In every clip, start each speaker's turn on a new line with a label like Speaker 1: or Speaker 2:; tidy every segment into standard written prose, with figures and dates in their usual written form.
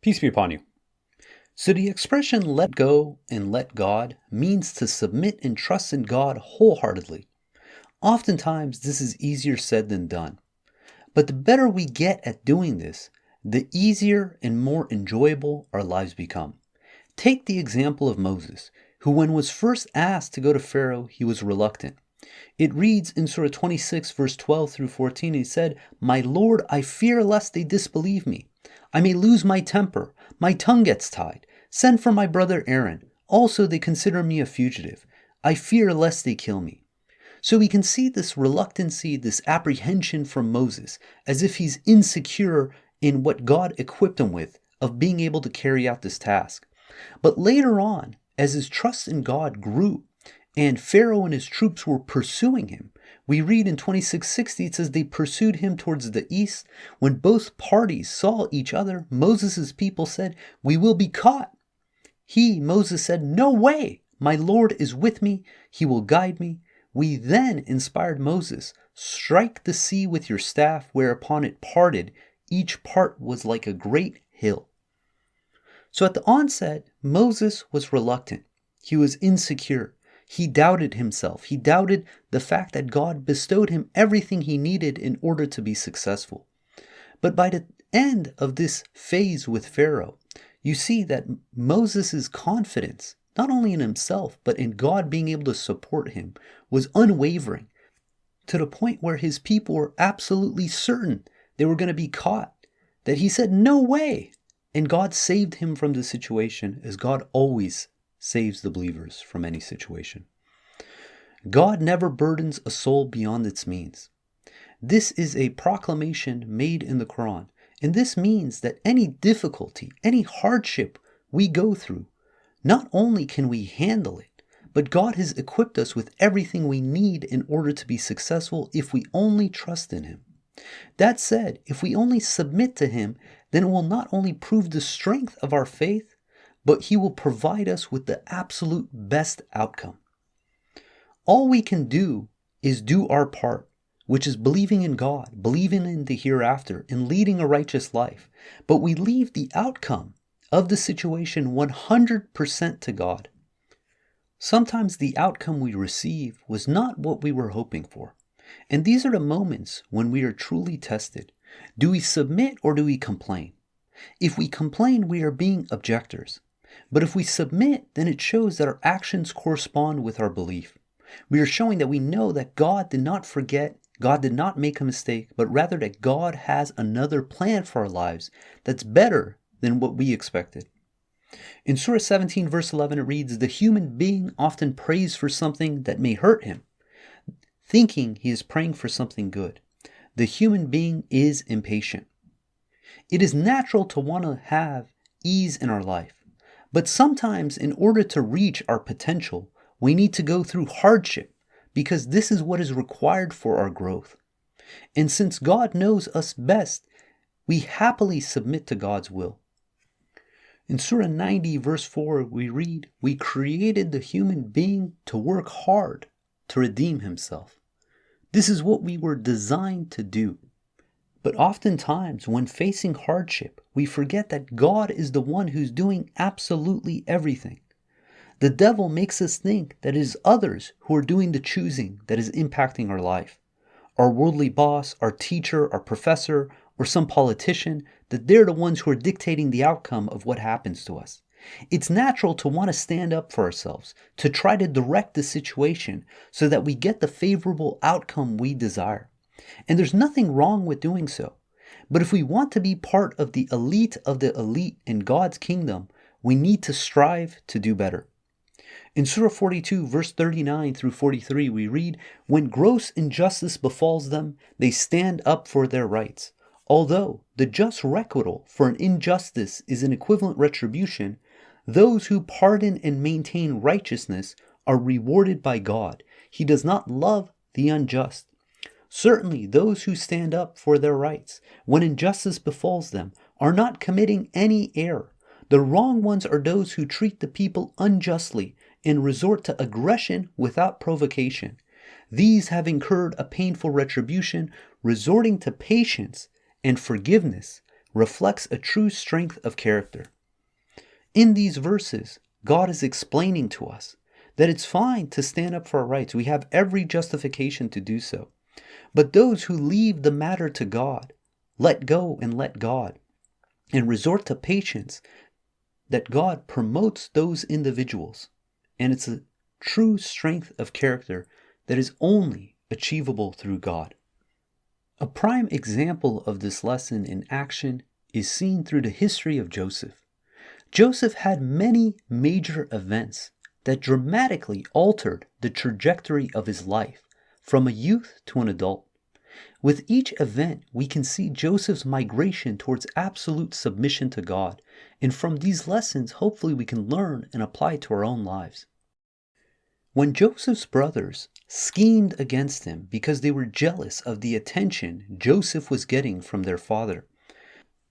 Speaker 1: Peace be upon you. So the expression let go and let God means to submit and trust in God wholeheartedly. Oftentimes, this is easier said than done. But the better we get at doing this, the easier and more enjoyable our lives become. Take the example of Moses, who when was first asked to go to Pharaoh, he was reluctant. It reads in Surah 26, verse 12 through 14, he said, "My Lord, I fear lest they disbelieve me. I may lose my temper. My tongue gets tied. Send for my brother Aaron. Also they consider me a fugitive. I fear lest they kill me." So we can see this reluctancy, this apprehension from Moses, as if he's insecure in what God equipped him with of being able to carry out this task. But later on, as his trust in God grew, and Pharaoh and his troops were pursuing him, we read in 26:60, it says they pursued him towards the east. When both parties saw each other, Moses' people said, "We will be caught." Moses said, "No way! My Lord is with me. He will guide me." We then inspired Moses, "Strike the sea with your staff," whereupon it parted. Each part was like a great hill. So at the onset, Moses was reluctant. He was insecure. He doubted himself. He doubted the fact that God bestowed him everything he needed in order to be successful. But by the end of this phase with Pharaoh, you see that Moses' confidence, not only in himself, but in God being able to support him, was unwavering, to the point where his people were absolutely certain they were going to be caught, that he said, "No way." And God saved him from the situation, as God always saves the believers from any situation. God never burdens a soul beyond its means. This is a proclamation made in the Quran, and this means that any difficulty, any hardship we go through, not only can we handle it, but God has equipped us with everything we need in order to be successful if we only trust in Him. That said, if we only submit to Him, then it will not only prove the strength of our faith, but He will provide us with the absolute best outcome. All we can do is do our part, which is believing in God, believing in the hereafter, and leading a righteous life. But we leave the outcome of the situation 100% to God. Sometimes the outcome we receive was not what we were hoping for. And these are the moments when we are truly tested. Do we submit or do we complain? If we complain, we are being objectors. But if we submit, then it shows that our actions correspond with our belief. We are showing that we know that God did not forget, God did not make a mistake, but rather that God has another plan for our lives that's better than what we expected. In Surah 17, verse 11, it reads, "The human being often prays for something that may hurt him, thinking he is praying for something good. The human being is impatient." It is natural to want to have ease in our life. But sometimes in order to reach our potential, we need to go through hardship because this is what is required for our growth. And since God knows us best, we happily submit to God's will. In Surah 90, verse 4, we read, "We created the human being to work hard to redeem himself." This is what we were designed to do. But oftentimes, when facing hardship, we forget that God is the one who's doing absolutely everything. The devil makes us think that it is others who are doing the choosing that is impacting our life. Our worldly boss, our teacher, our professor, or some politician, that they're the ones who are dictating the outcome of what happens to us. It's natural to want to stand up for ourselves, to try to direct the situation so that we get the favorable outcome we desire. And there's nothing wrong with doing so. But if we want to be part of the elite in God's kingdom, we need to strive to do better. In Surah 42, verse 39 through 43, we read, "When gross injustice befalls them, they stand up for their rights. Although the just requital for an injustice is an equivalent retribution, those who pardon and maintain righteousness are rewarded by God. He does not love the unjust. Certainly those who stand up for their rights, when injustice befalls them, are not committing any error. The wrong ones are those who treat the people unjustly and resort to aggression without provocation. These have incurred a painful retribution, resorting to patience and forgiveness reflects a true strength of character. In these verses, God is explaining to us that it's fine to stand up for our rights. We have every justification to do so. But those who leave the matter to God, let go and let God, and resort to patience, that God promotes those individuals. And it's a true strength of character that is only achievable through God. A prime example of this lesson in action is seen through the history of Joseph. Joseph had many major events that dramatically altered the trajectory of his life from a youth to an adult. With each event, we can see Joseph's migration towards absolute submission to God, and from these lessons, hopefully we can learn and apply to our own lives. When Joseph's brothers schemed against him because they were jealous of the attention Joseph was getting from their father,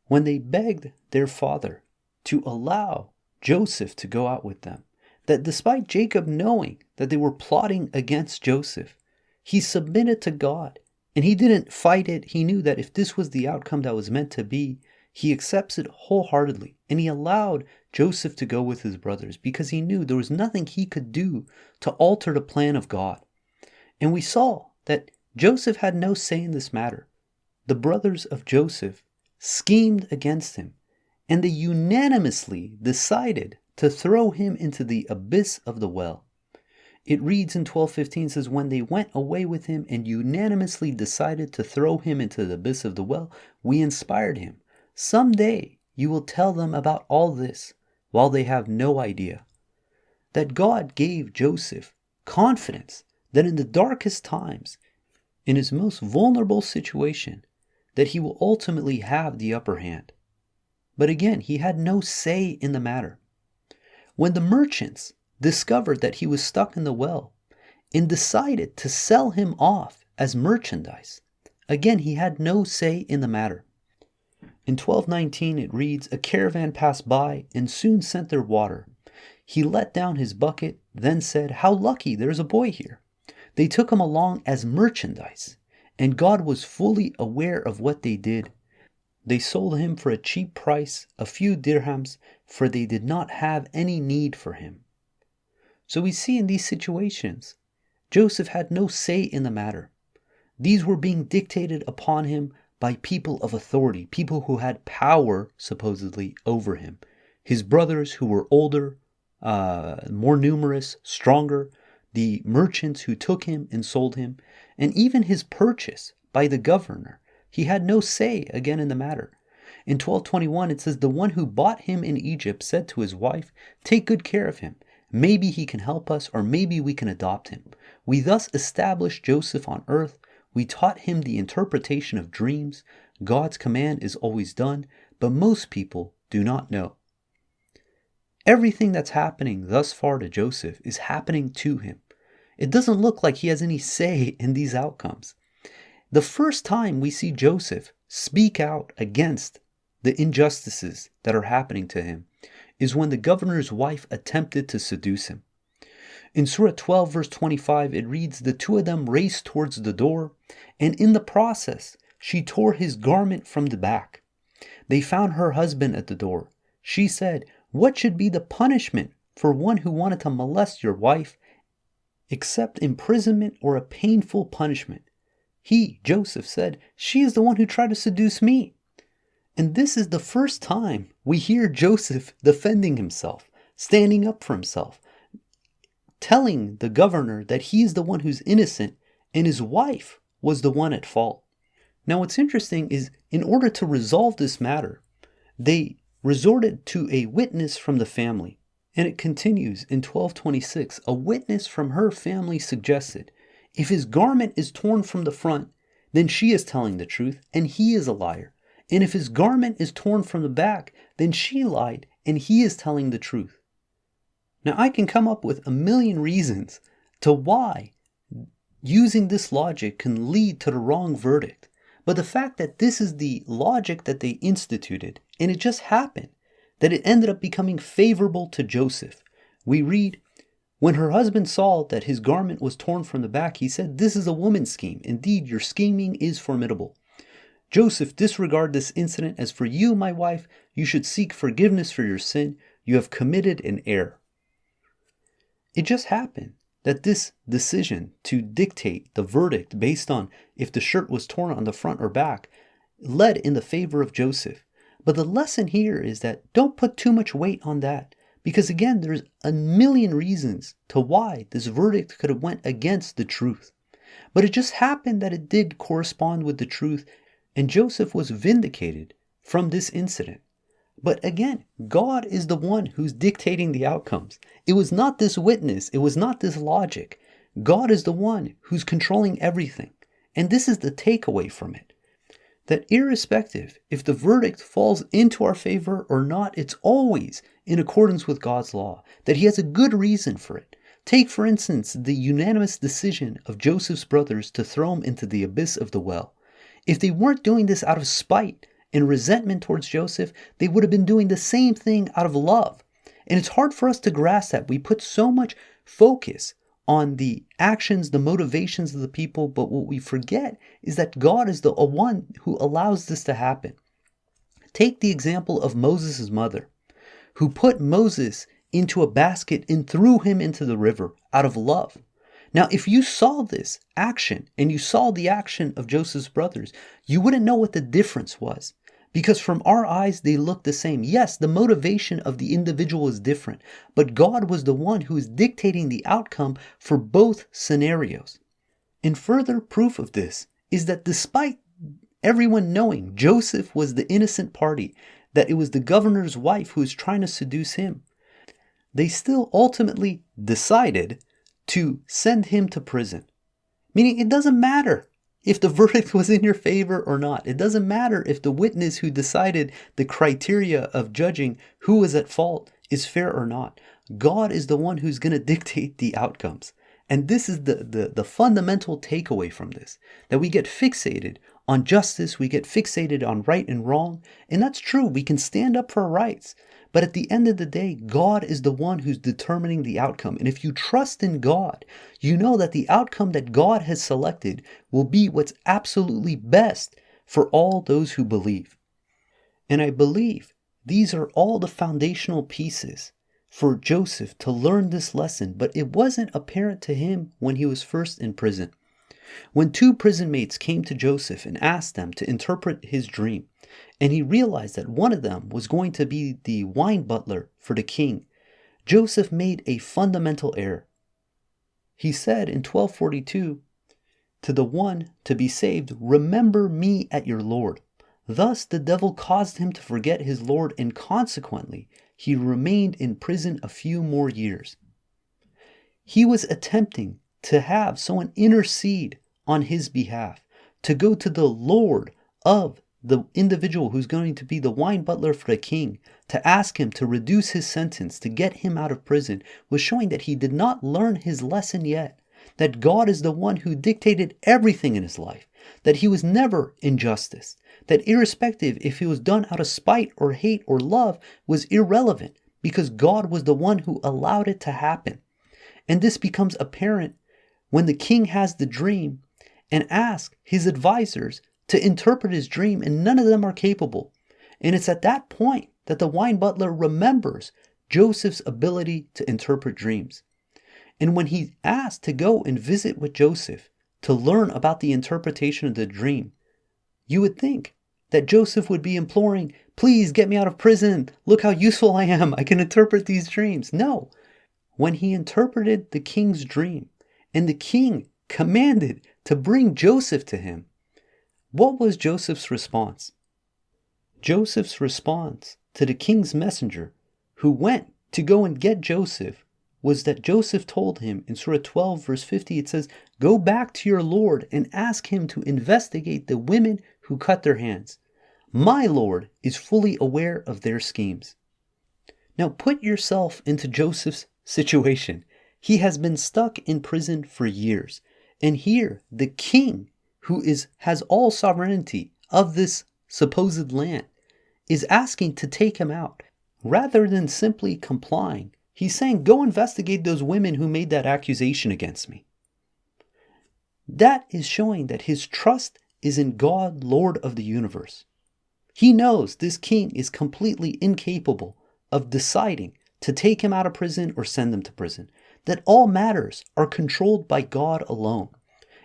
Speaker 1: when they begged their father to allow Joseph to go out with them, that despite Jacob knowing that they were plotting against Joseph, he submitted to God. And he didn't fight it. He knew that if this was the outcome that was meant to be, he accepts it wholeheartedly. And he allowed Joseph to go with his brothers because he knew there was nothing he could do to alter the plan of God. And we saw that Joseph had no say in this matter. The brothers of Joseph schemed against him, and they unanimously decided to throw him into the abyss of the well. It reads in 12:15, says, when they went away with him and unanimously decided to throw him into the abyss of the well, we inspired him. Someday you will tell them about all this while they have no idea. That God gave Joseph confidence that in the darkest times, in his most vulnerable situation, that he will ultimately have the upper hand. But again, he had no say in the matter. When the merchants discovered that he was stuck in the well and decided to sell him off as merchandise, again, he had no say in the matter. In 12:19 it reads, a caravan passed by and soon sent their water. He let down his bucket, then said, how lucky, there's a boy here. They took him along as merchandise, and God was fully aware of what they did. They sold him for a cheap price, a few dirhams, for they did not have any need for him. So we see in these situations, Joseph had no say in the matter. These were being dictated upon him by people of authority, people who had power, supposedly, over him. His brothers who were older, more numerous, stronger, the merchants who took him and sold him, and even his purchase by the governor. He had no say again in the matter. In 12:21 it says, the one who bought him in Egypt said to his wife, take good care of him. Maybe he can help us, or maybe we can adopt him. We thus established Joseph on earth. We taught him the interpretation of dreams. God's command is always done, but most people do not know. Everything that's happening thus far to Joseph is happening to him. It doesn't look like he has any say in these outcomes. The first time we see Joseph speak out against the injustices that are happening to him is when the governor's wife attempted to seduce him. In Surah 12, verse 25, it reads, the two of them raced towards the door, and in the process, she tore his garment from the back. They found her husband at the door. She said, what should be the punishment for one who wanted to molest your wife, except imprisonment or a painful punishment? He, Joseph, said, she is the one who tried to seduce me. And this is the first time we hear Joseph defending himself, standing up for himself, telling the governor that he's the one who's innocent and his wife was the one at fault. Now what's interesting is, in order to resolve this matter, they resorted to a witness from the family. And it continues in 12:26, a witness from her family suggested, if his garment is torn from the front, then she is telling the truth and he is a liar. And if his garment is torn from the back, then she lied and he is telling the truth. Now I can come up with a million reasons to why using this logic can lead to the wrong verdict. But the fact that this is the logic that they instituted, and it just happened that it ended up becoming favorable to Joseph. We read, when her husband saw that his garment was torn from the back, he said, this is a woman's scheme. Indeed, your scheming is formidable. Joseph, disregard this incident. As for you, my wife, you should seek forgiveness for your sin. You have committed an error. It just happened that this decision to dictate the verdict based on if the shirt was torn on the front or back led in the favor of Joseph. But the lesson here is that don't put too much weight on that, because again, there's a million reasons to why this verdict could have went against the truth. But it just happened that it did correspond with the truth, and Joseph was vindicated from this incident. But again, God is the one who's dictating the outcomes. It was not this witness. It was not this logic. God is the one who's controlling everything. And this is the takeaway from it. That irrespective if the verdict falls into our favor or not, it's always in accordance with God's law. That He has a good reason for it. Take, for instance, the unanimous decision of Joseph's brothers to throw him into the abyss of the well. If they weren't doing this out of spite and resentment towards Joseph, they would have been doing the same thing out of love. And it's hard for us to grasp that. We put so much focus on the actions, the motivations of the people, but what we forget is that God is the one who allows this to happen. Take the example of Moses' mother, who put Moses into a basket and threw him into the river out of love. Now, if you saw this action and you saw the action of Joseph's brothers, you wouldn't know what the difference was. Because from our eyes, they look the same. Yes, the motivation of the individual is different, but God was the one who is dictating the outcome for both scenarios. And further proof of this is that despite everyone knowing Joseph was the innocent party, that it was the governor's wife who was trying to seduce him, they still ultimately decided to send him to prison. Meaning it doesn't matter if the verdict was in your favor or not. It doesn't matter if the witness who decided the criteria of judging who was at fault is fair or not. God is the one who's going to dictate the outcomes. And this is the fundamental takeaway from this, that we get fixated on justice, we get fixated on right and wrong. And that's true, we can stand up for our rights. But at the end of the day, God is the one who's determining the outcome. And if you trust in God, you know that the outcome that God has selected will be what's absolutely best for all those who believe. And I believe these are all the foundational pieces for Joseph to learn this lesson, but it wasn't apparent to him when he was first in prison. When two prison mates came to Joseph and asked them to interpret his dream, and he realized that one of them was going to be the wine butler for the king, Joseph made a fundamental error. He said in 1242, to the one to be saved, remember me at your Lord. Thus the devil caused him to forget his Lord, and consequently he remained in prison a few more years. He was attempting to have someone intercede on his behalf, to go to the Lord of the individual who's going to be the wine butler for the king, to ask him to reduce his sentence, to get him out of prison, was showing that he did not learn his lesson yet, that God is the one who dictated everything in his life, that he was never in justice, that irrespective if it was done out of spite or hate or love was irrelevant, because God was the one who allowed it to happen. And this becomes apparent when the king has the dream and asks his advisors to interpret his dream, and none of them are capable. And it's at that point that the wine butler remembers Joseph's ability to interpret dreams. And when he asked to go and visit with Joseph to learn about the interpretation of the dream, you would think that Joseph would be imploring, please get me out of prison. Look how useful I am. I can interpret these dreams. No. When he interpreted the king's dream and the king commanded to bring Joseph to him, what was Joseph's response? Joseph's response to the king's messenger who went to go and get Joseph was that Joseph told him in Surah 12 verse 50, it says, go back to your Lord and ask him to investigate the women who cut their hands. My Lord is fully aware of their schemes. Now put yourself into Joseph's situation. He has been stuck in prison for years. And here the king, who has all sovereignty of this supposed land, is asking to take him out. Rather than simply complying, he's saying, go investigate those women who made that accusation against me. That is showing that his trust is in God, Lord of the universe. He knows this king is completely incapable of deciding to take him out of prison or send him to prison, that all matters are controlled by God alone.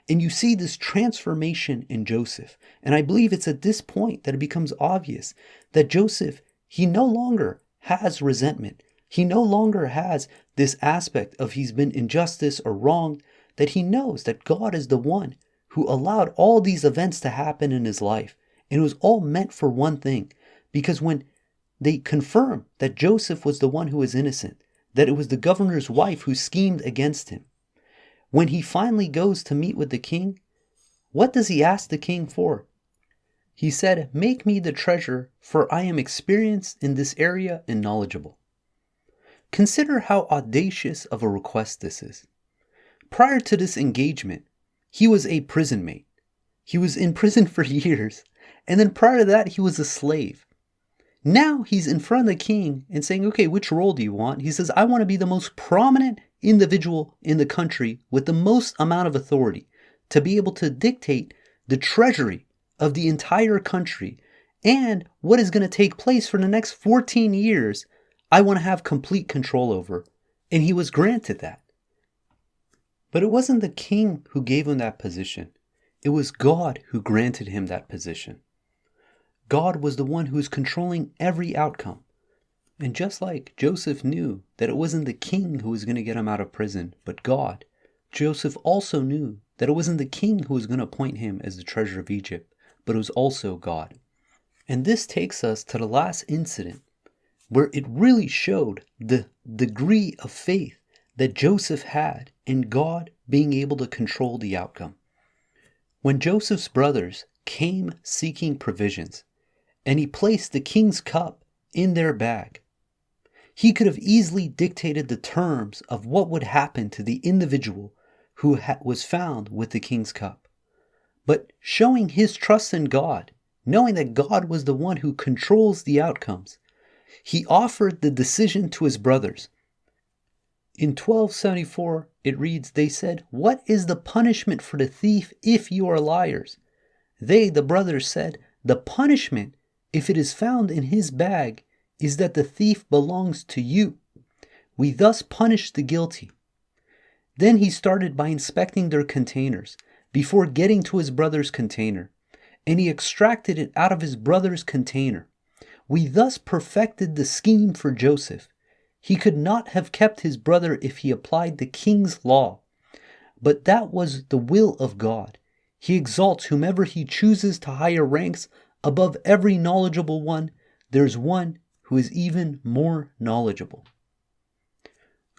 Speaker 1: And you see this transformation in Joseph. And I believe it's at this point that it becomes obvious that Joseph, he no longer has resentment. He no longer has this aspect of he's been injustice or wronged, that he knows that God is the one who allowed all these events to happen in his life. And it was all meant for one thing. Because when they confirm that Joseph was the one who was innocent, that it was the governor's wife who schemed against him, when he finally goes to meet with the king, what does he ask the king for? He said, "Make me the treasurer, for I am experienced in this area and knowledgeable." Consider how audacious of a request this is. Prior to this engagement, he was a prison mate. He was in prison for years. And then prior to that, he was a slave. Now he's in front of the king and saying, okay, which role do you want? He says, I want to be the most prominent individual in the country with the most amount of authority to be able to dictate the treasury of the entire country and what is going to take place for the next 14 years. I want to have complete control over. And he was granted that. But it wasn't the king who gave him that position. It was God who granted him that position. God was the one who was controlling every outcome. And just like Joseph knew that it wasn't the king who was going to get him out of prison, but God, Joseph also knew that it wasn't the king who was going to appoint him as the treasurer of Egypt, but it was also God. And this takes us to the last incident where it really showed the degree of faith that Joseph had in God being able to control the outcome. When Joseph's brothers came seeking provisions, and he placed the king's cup in their bag, he could have easily dictated the terms of what would happen to the individual who was found with the king's cup. But showing his trust in God, knowing that God was the one who controls the outcomes, he offered the decision to his brothers. In 1274, it reads, they said, "What is the punishment for the thief if you are liars?" They, the brothers, said, "The punishment, if it is found in his bag, is that the thief belongs to you. We thus punish the guilty." Then he started by inspecting their containers before getting to his brother's container, and he extracted it out of his brother's container. We thus perfected the scheme for Joseph. He could not have kept his brother if he applied the king's law. But that was the will of God. He exalts whomever he chooses to higher ranks. Above every knowledgeable one, there's one who is even more knowledgeable.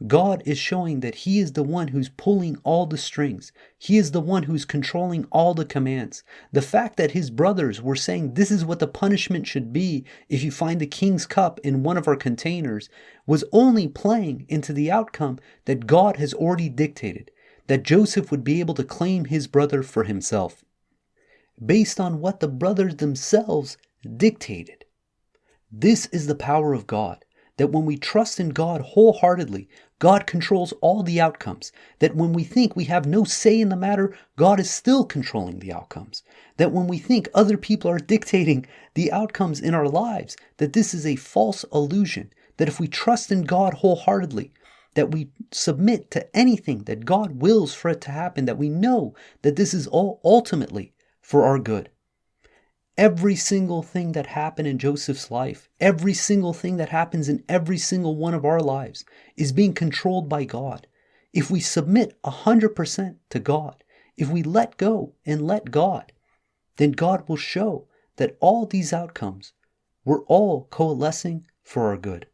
Speaker 1: God is showing that he is the one who's pulling all the strings. He is the one who's controlling all the commands. The fact that his brothers were saying this is what the punishment should be if you find the king's cup in one of our containers was only playing into the outcome that God has already dictated, that Joseph would be able to claim his brother for himself, based on what the brothers themselves dictated. This is the power of God, that when we trust in God wholeheartedly, God controls all the outcomes. That when we think we have no say in the matter, God is still controlling the outcomes. That when we think other people are dictating the outcomes in our lives, that this is a false illusion. That if we trust in God wholeheartedly, that we submit to anything that God wills for it to happen, that we know that this is all ultimately for our good. Every single thing that happened in Joseph's life, every single thing that happens in every single one of our lives is being controlled by God. If we submit 100% to God, if we let go and let God, then God will show that all these outcomes were all coalescing for our good.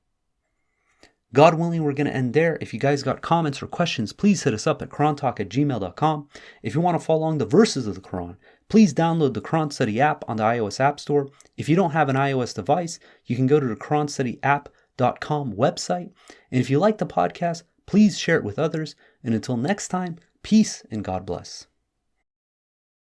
Speaker 1: God willing, we're going to end there. If you guys got comments or questions, please hit us up at qurantalk@gmail.com. If you want to follow along the verses of the Quran, please download the Quran Study app on the iOS App Store. If you don't have an iOS device, you can go to the QuranStudyApp.com website. And if you like the podcast, please share it with others. And until next time, peace and God bless.